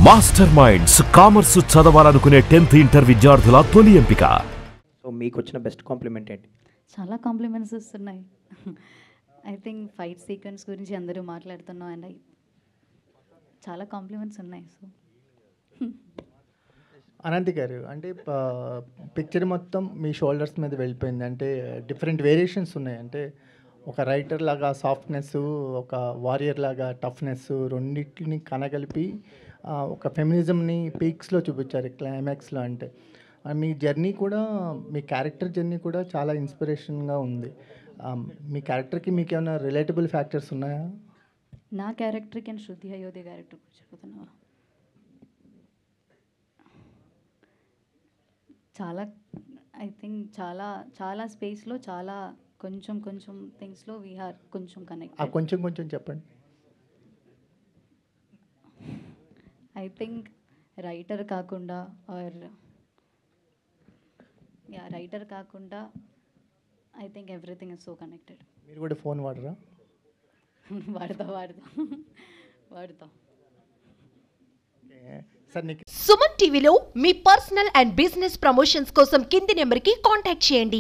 Master minds commerce చదవాలనుకునే 10th inter విద్యార్థుల తొలి ఎంపిక. సో మీకు వచ్చిన బెస్ట్ కాంప్లిమెంట్ ఏంటి? చాలా కాంప్లిమెంట్స్ వస్తున్నాయి. ఐ థింక్ ఫైట్ సీక్వెన్స్ గురించి అందరూ మాట్లాడుతున్నాం అండ్ చాలా కాంప్లిమెంట్స్ ఉన్నాయి. సో అనంతి గారు, అంటే పిక్చర్ మొత్తం మీ షోల్డర్స్ మీద వెళ్ళిపోయింది. అంటే డిఫరెంట్ వేరియేషన్స్ ఉన్నాయి. అంటే ఒక రైటర్ లాగా సాఫ్ట్నెస్, ఒక వారియర్ లాగా టఫ్నెస్, రెండింటిని కనగలిపి ఒక ఫెమినిజంని పీక్స్లో చూపించారు క్లైమాక్స్లో. అంటే మీ జర్నీ కూడా, మీ క్యారెక్టర్ జర్నీ కూడా చాలా ఇన్స్పిరేషన్గా ఉంది. మీ క్యారెక్టర్కి మీకు ఏమైనా రిలేటబుల్ ఫ్యాక్టర్స్ ఉన్నాయా? నా క్యారెక్టర్కి అండ్ శృతి అయోధ్య క్యారెక్టర్ చెప్తున్నావా? చాలా ఐ థింక్ చాలా స్పేస్లో చాలా కొంచెం థింగ్స్లో వీఆర్ కొంచెం కనెక్ట్. కొంచెం చెప్పండి. ఐ థింక్ రైటర్ కాకుండా I think everything is so connected. మీరు కూడా ఫోన్ వాడరా? వాడతా. సుమన్ టీవీలో మీ పర్సనల్ అండ్ బిజినెస్ ప్రమోషన్స్ కోసం కింది నెంబర్కి కాంటాక్ట్ చేయండి.